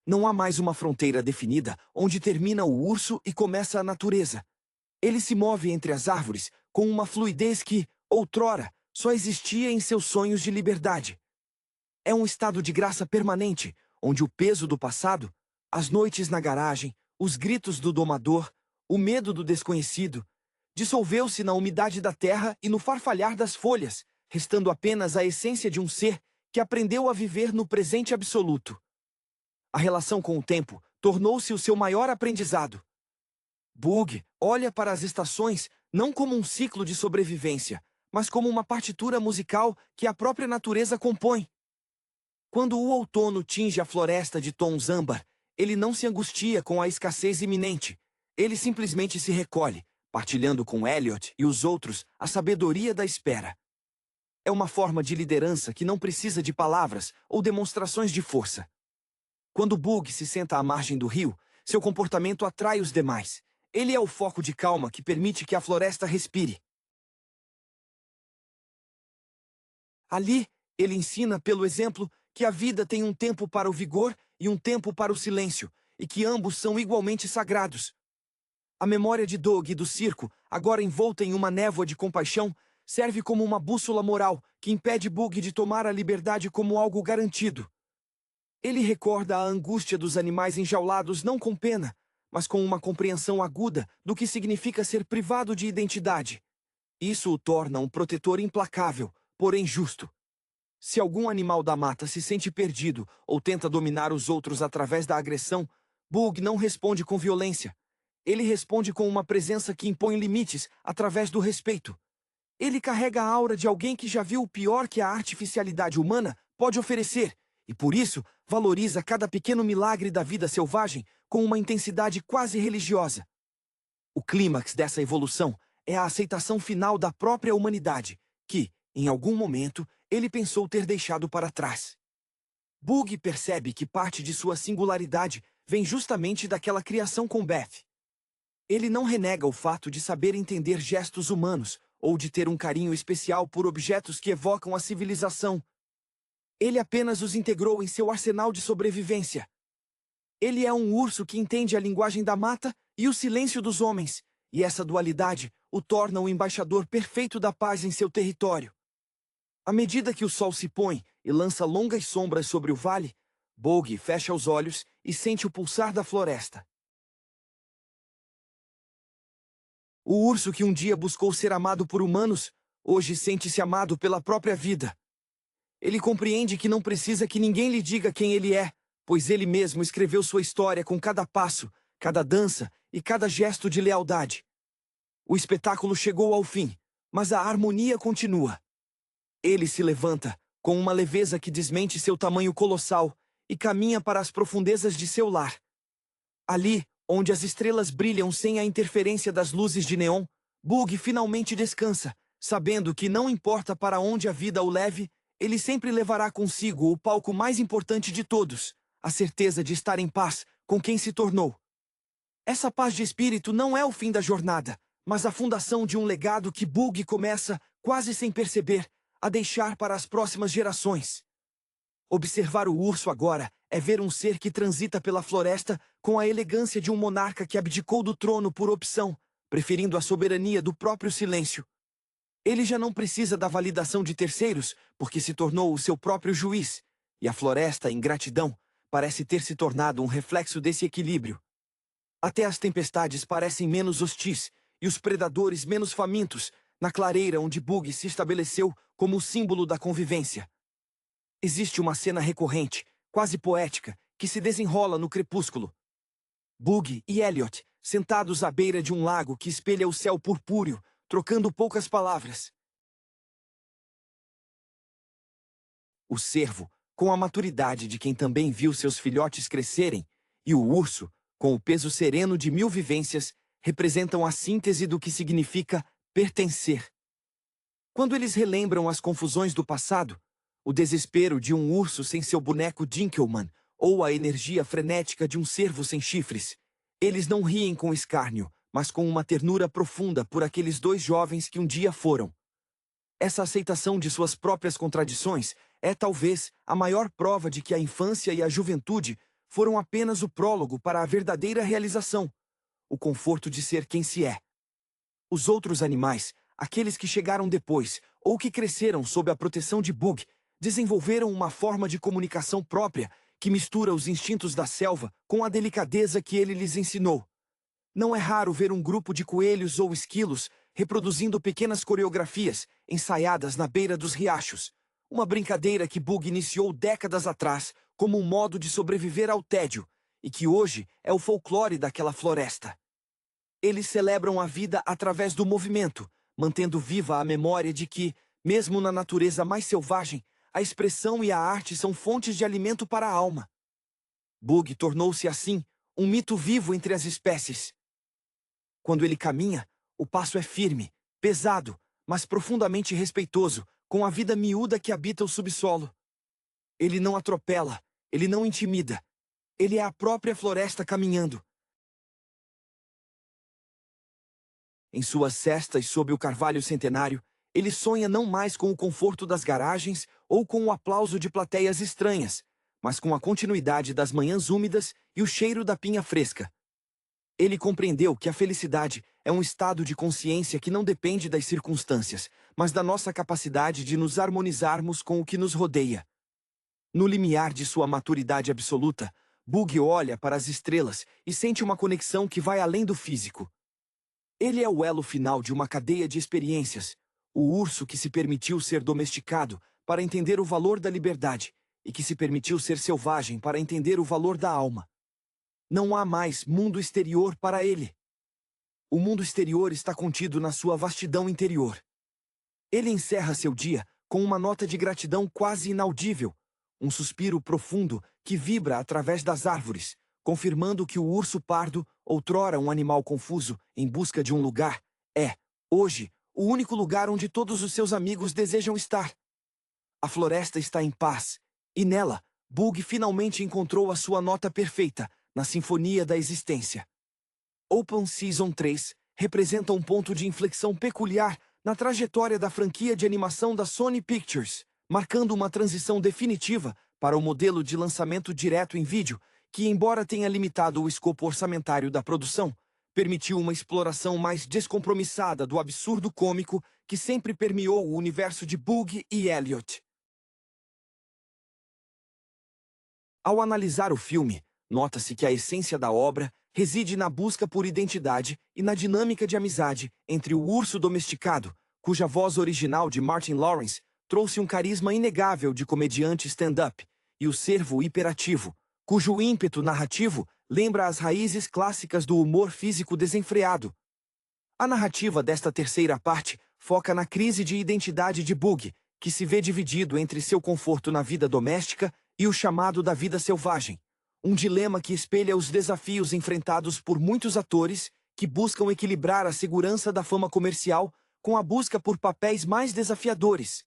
Não há mais uma fronteira definida onde termina o urso e começa a natureza. Ele se move entre as árvores com uma fluidez que, outrora, só existia em seus sonhos de liberdade. É um estado de graça permanente, onde o peso do passado, as noites na garagem, os gritos do domador, o medo do desconhecido, dissolveu-se na umidade da terra e no farfalhar das folhas, restando apenas a essência de um ser que aprendeu a viver no presente absoluto. A relação com o tempo tornou-se o seu maior aprendizado. Bug olha para as estações não como um ciclo de sobrevivência, mas como uma partitura musical que a própria natureza compõe. Quando o outono tinge a floresta de tons âmbar, ele não se angustia com a escassez iminente. Ele simplesmente se recolhe, partilhando com Elliot e os outros a sabedoria da espera. É uma forma de liderança que não precisa de palavras ou demonstrações de força. Quando Bug se senta à margem do rio, seu comportamento atrai os demais. Ele é o foco de calma que permite que a floresta respire. Ali, ele ensina pelo exemplo que a vida tem um tempo para o vigor e um tempo para o silêncio, e que ambos são igualmente sagrados. A memória de Doug e do circo, agora envolta em uma névoa de compaixão, serve como uma bússola moral que impede Bug de tomar a liberdade como algo garantido. Ele recorda a angústia dos animais enjaulados não com pena, mas com uma compreensão aguda do que significa ser privado de identidade. Isso o torna um protetor implacável, porém justo. Se algum animal da mata se sente perdido ou tenta dominar os outros através da agressão, Bug não responde com violência. Ele responde com uma presença que impõe limites através do respeito. Ele carrega a aura de alguém que já viu o pior que a artificialidade humana pode oferecer, e por isso valoriza cada pequeno milagre da vida selvagem com uma intensidade quase religiosa. O clímax dessa evolução é a aceitação final da própria humanidade, que, em algum momento, ele pensou ter deixado para trás. Bug percebe que parte de sua singularidade vem justamente daquela criação com Beth. Ele não renega o fato de saber entender gestos humanos ou de ter um carinho especial por objetos que evocam a civilização. Ele apenas os integrou em seu arsenal de sobrevivência. Ele é um urso que entende a linguagem da mata e o silêncio dos homens, e essa dualidade o torna o embaixador perfeito da paz em seu território. À medida que o sol se põe e lança longas sombras sobre o vale, Bug fecha os olhos e sente o pulsar da floresta. O urso que um dia buscou ser amado por humanos, hoje sente-se amado pela própria vida. Ele compreende que não precisa que ninguém lhe diga quem ele é, pois ele mesmo escreveu sua história com cada passo, cada dança e cada gesto de lealdade. O espetáculo chegou ao fim, mas a harmonia continua. Ele se levanta, com uma leveza que desmente seu tamanho colossal, e caminha para as profundezas de seu lar. Ali, onde as estrelas brilham sem a interferência das luzes de neon, Bug finalmente descansa, sabendo que não importa para onde a vida o leve, ele sempre levará consigo o palco mais importante de todos, a certeza de estar em paz com quem se tornou. Essa paz de espírito não é o fim da jornada, mas a fundação de um legado que Bug começa, quase sem perceber, a deixar para as próximas gerações. Observar o urso agora é ver um ser que transita pela floresta com a elegância de um monarca que abdicou do trono por opção, preferindo a soberania do próprio silêncio. Ele já não precisa da validação de terceiros, porque se tornou o seu próprio juiz, e a floresta, em gratidão, parece ter se tornado um reflexo desse equilíbrio. Até as tempestades parecem menos hostis, e os predadores menos famintos, na clareira onde Bug se estabeleceu como o símbolo da convivência. Existe uma cena recorrente, quase poética, que se desenrola no crepúsculo. Bug e Elliot, sentados à beira de um lago que espelha o céu purpúreo, trocando poucas palavras. O cervo, com a maturidade de quem também viu seus filhotes crescerem, e o urso, com o peso sereno de 1000 vivências, representam a síntese do que significa pertencer. Quando eles relembram as confusões do passado, o desespero de um urso sem seu boneco Dinkelman, ou a energia frenética de um cervo sem chifres, eles não riem com escárnio, mas com uma ternura profunda por aqueles dois jovens que um dia foram. Essa aceitação de suas próprias contradições é, talvez, a maior prova de que a infância e a juventude foram apenas o prólogo para a verdadeira realização, o conforto de ser quem se é. Os outros animais, aqueles que chegaram depois, ou que cresceram sob a proteção de Bug, desenvolveram uma forma de comunicação própria que mistura os instintos da selva com a delicadeza que ele lhes ensinou. Não é raro ver um grupo de coelhos ou esquilos reproduzindo pequenas coreografias ensaiadas na beira dos riachos, uma brincadeira que Bug iniciou décadas atrás como um modo de sobreviver ao tédio e que hoje é o folclore daquela floresta. Eles celebram a vida através do movimento, mantendo viva a memória de que, mesmo na natureza mais selvagem, a expressão e a arte são fontes de alimento para a alma. Bug tornou-se, assim, um mito vivo entre as espécies. Quando ele caminha, o passo é firme, pesado, mas profundamente respeitoso, com a vida miúda que habita o subsolo. Ele não atropela, ele não intimida. Ele é a própria floresta caminhando. Em suas cestas sob o carvalho centenário, ele sonha não mais com o conforto das garagens ou com o aplauso de plateias estranhas, mas com a continuidade das manhãs úmidas e o cheiro da pinha fresca. Ele compreendeu que a felicidade é um estado de consciência que não depende das circunstâncias, mas da nossa capacidade de nos harmonizarmos com o que nos rodeia. No limiar de sua maturidade absoluta, Bug olha para as estrelas e sente uma conexão que vai além do físico. Ele é o elo final de uma cadeia de experiências, o urso que se permitiu ser domesticado para entender o valor da liberdade e que se permitiu ser selvagem para entender o valor da alma. Não há mais mundo exterior para ele. O mundo exterior está contido na sua vastidão interior. Ele encerra seu dia com uma nota de gratidão quase inaudível, um suspiro profundo que vibra através das árvores, confirmando que o urso pardo, outrora um animal confuso em busca de um lugar, é, hoje, o único lugar onde todos os seus amigos desejam estar. A floresta está em paz, e nela, Bug finalmente encontrou a sua nota perfeita, na sinfonia da existência. Open Season 3 representa um ponto de inflexão peculiar na trajetória da franquia de animação da Sony Pictures, marcando uma transição definitiva para o modelo de lançamento direto em vídeo, que, embora tenha limitado o escopo orçamentário da produção, permitiu uma exploração mais descompromissada do absurdo cômico que sempre permeou o universo de Bug e Elliot. Ao analisar o filme, nota-se que a essência da obra reside na busca por identidade e na dinâmica de amizade entre o urso domesticado, cuja voz original de Martin Lawrence trouxe um carisma inegável de comediante stand-up, e o cervo hiperativo, cujo ímpeto narrativo lembra as raízes clássicas do humor físico desenfreado. A narrativa desta terceira parte foca na crise de identidade de Bug, que se vê dividido entre seu conforto na vida doméstica e o chamado da vida selvagem. Um dilema que espelha os desafios enfrentados por muitos atores que buscam equilibrar a segurança da fama comercial com a busca por papéis mais desafiadores.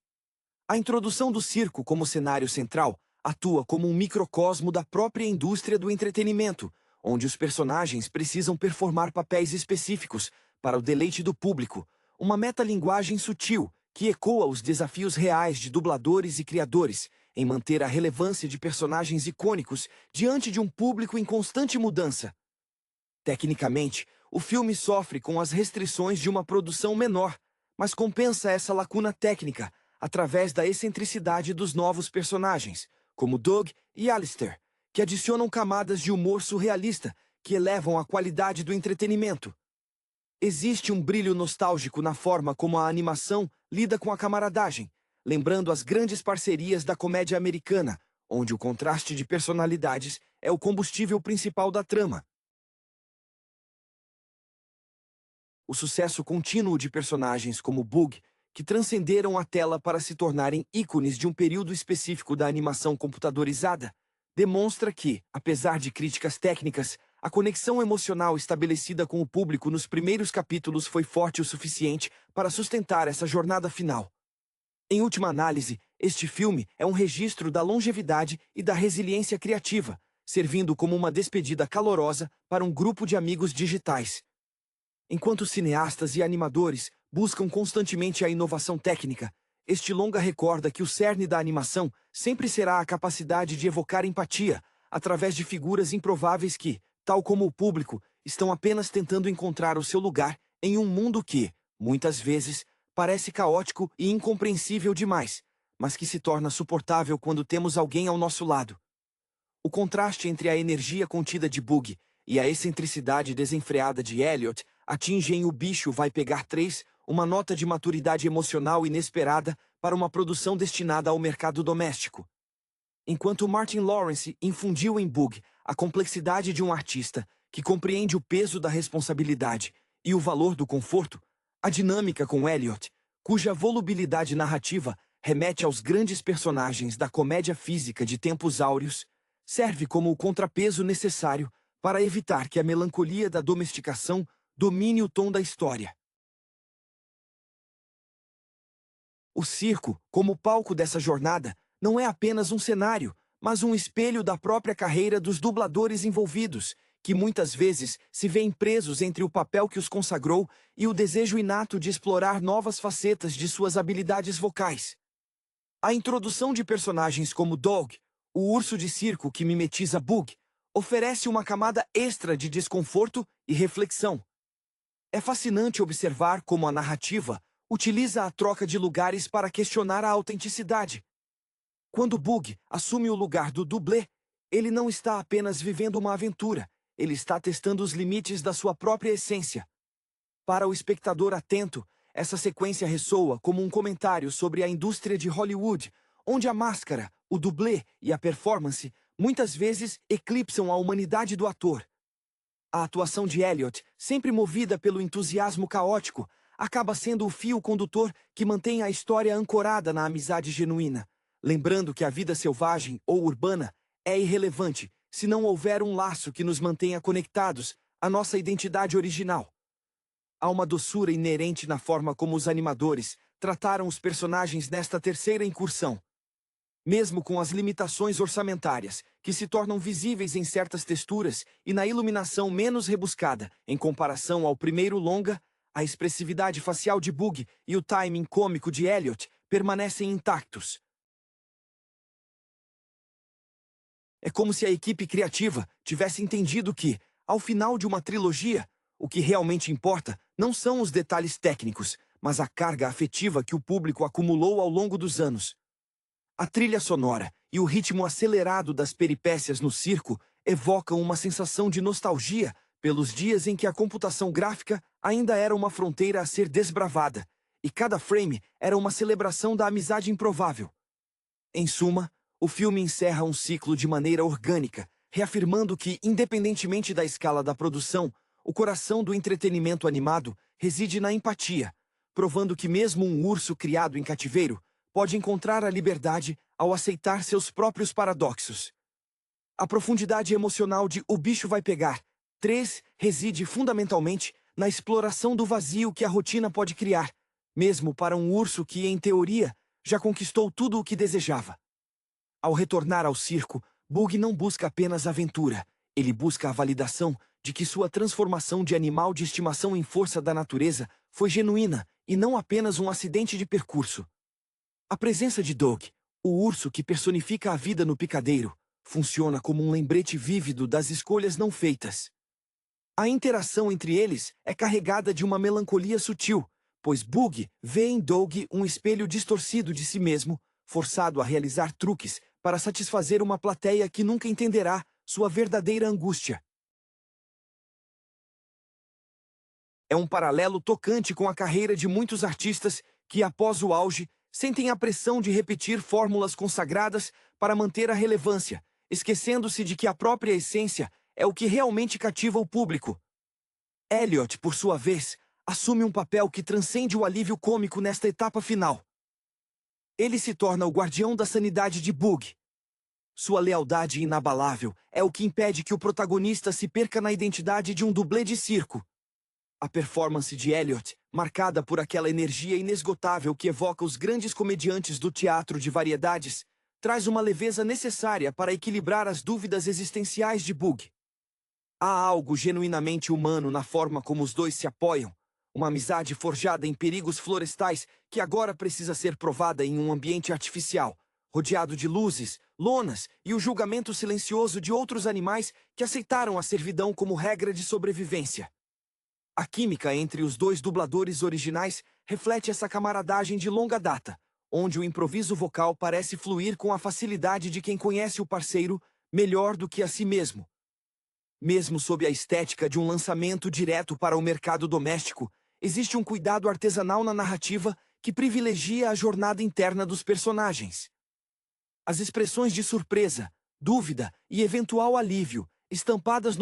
A introdução do circo como cenário central atua como um microcosmo da própria indústria do entretenimento, onde os personagens precisam performar papéis específicos para o deleite do público, uma metalinguagem sutil que ecoa os desafios reais de dubladores e criadores em manter a relevância de personagens icônicos diante de um público em constante mudança. Tecnicamente, o filme sofre com as restrições de uma produção menor, mas compensa essa lacuna técnica através da excentricidade dos novos personagens, como Doug e Alistair, que adicionam camadas de humor surrealista que elevam a qualidade do entretenimento. Existe um brilho nostálgico na forma como a animação lida com a camaradagem, lembrando as grandes parcerias da comédia americana, onde o contraste de personalidades é o combustível principal da trama. O sucesso contínuo de personagens como Bug, que transcenderam a tela para se tornarem ícones de um período específico da animação computadorizada, demonstra que, apesar de críticas técnicas, a conexão emocional estabelecida com o público nos primeiros capítulos foi forte o suficiente para sustentar essa jornada final. Em última análise, este filme é um registro da longevidade e da resiliência criativa, servindo como uma despedida calorosa para um grupo de amigos digitais. Enquanto cineastas e animadores buscam constantemente a inovação técnica, este longa recorda que o cerne da animação sempre será a capacidade de evocar empatia, através de figuras improváveis que, tal como o público, estão apenas tentando encontrar o seu lugar em um mundo que, muitas vezes, parece caótico e incompreensível demais, mas que se torna suportável quando temos alguém ao nosso lado. O contraste entre a energia contida de Bug e a excentricidade desenfreada de Elliot atinge em O Bicho Vai Pegar 3 uma nota de maturidade emocional inesperada para uma produção destinada ao mercado doméstico. Enquanto Martin Lawrence infundiu em Bug a complexidade de um artista que compreende o peso da responsabilidade e o valor do conforto, a dinâmica com Elliot, cuja volubilidade narrativa remete aos grandes personagens da comédia física de tempos áureos, serve como o contrapeso necessário para evitar que a melancolia da domesticação domine o tom da história. O circo, como palco dessa jornada, não é apenas um cenário, mas um espelho da própria carreira dos dubladores envolvidos, que muitas vezes se veem presos entre o papel que os consagrou e o desejo inato de explorar novas facetas de suas habilidades vocais. A introdução de personagens como Dog, o urso de circo que mimetiza Bug, oferece uma camada extra de desconforto e reflexão. É fascinante observar como a narrativa utiliza a troca de lugares para questionar a autenticidade. Quando Bug assume o lugar do dublê, ele não está apenas vivendo uma aventura, ele está testando os limites da sua própria essência. Para o espectador atento, essa sequência ressoa como um comentário sobre a indústria de Hollywood, onde a máscara, o dublê e a performance muitas vezes eclipsam a humanidade do ator. A atuação de Elliot, sempre movida pelo entusiasmo caótico, acaba sendo o fio condutor que mantém a história ancorada na amizade genuína, lembrando que a vida selvagem ou urbana é irrelevante se não houver um laço que nos mantenha conectados à nossa identidade original. Há uma doçura inerente na forma como os animadores trataram os personagens nesta terceira incursão. Mesmo com as limitações orçamentárias, que se tornam visíveis em certas texturas e na iluminação menos rebuscada em comparação ao primeiro longa, a expressividade facial de Bug e o timing cômico de Elliot permanecem intactos. É como se a equipe criativa tivesse entendido que, ao final de uma trilogia, o que realmente importa não são os detalhes técnicos, mas a carga afetiva que o público acumulou ao longo dos anos. A trilha sonora e o ritmo acelerado das peripécias no circo evocam uma sensação de nostalgia pelos dias em que a computação gráfica ainda era uma fronteira a ser desbravada, e cada frame era uma celebração da amizade improvável. Em suma, o filme encerra um ciclo de maneira orgânica, reafirmando que, independentemente da escala da produção, o coração do entretenimento animado reside na empatia, provando que mesmo um urso criado em cativeiro pode encontrar a liberdade ao aceitar seus próprios paradoxos. A profundidade emocional de O Bicho Vai Pegar 3 reside fundamentalmente na exploração do vazio que a rotina pode criar, mesmo para um urso que, em teoria, já conquistou tudo o que desejava. Ao retornar ao circo, Bug não busca apenas aventura, ele busca a validação de que sua transformação de animal de estimação em força da natureza foi genuína e não apenas um acidente de percurso. A presença de Doug, o urso que personifica a vida no picadeiro, funciona como um lembrete vívido das escolhas não feitas. A interação entre eles é carregada de uma melancolia sutil, pois Bug vê em Doug um espelho distorcido de si mesmo, forçado a realizar truques para satisfazer uma plateia que nunca entenderá sua verdadeira angústia. É um paralelo tocante com a carreira de muitos artistas que, após o auge, sentem a pressão de repetir fórmulas consagradas para manter a relevância, esquecendo-se de que a própria essência é o que realmente cativa o público. Elliot, por sua vez, assume um papel que transcende o alívio cômico nesta etapa final. Ele se torna o guardião da sanidade de Bug. Sua lealdade inabalável é o que impede que o protagonista se perca na identidade de um dublê de circo. A performance de Elliot, marcada por aquela energia inesgotável que evoca os grandes comediantes do teatro de variedades, traz uma leveza necessária para equilibrar as dúvidas existenciais de Bug. Há algo genuinamente humano na forma como os dois se apoiam, uma amizade forjada em perigos florestais que agora precisa ser provada em um ambiente artificial, rodeado de luzes, lonas e o julgamento silencioso de outros animais que aceitaram a servidão como regra de sobrevivência. A química entre os dois dubladores originais reflete essa camaradagem de longa data, onde o improviso vocal parece fluir com a facilidade de quem conhece o parceiro melhor do que a si mesmo. Mesmo sob a estética de um lançamento direto para o mercado doméstico, existe um cuidado artesanal na narrativa que privilegia a jornada interna dos personagens. As expressões de surpresa, dúvida e eventual alívio, estampadas no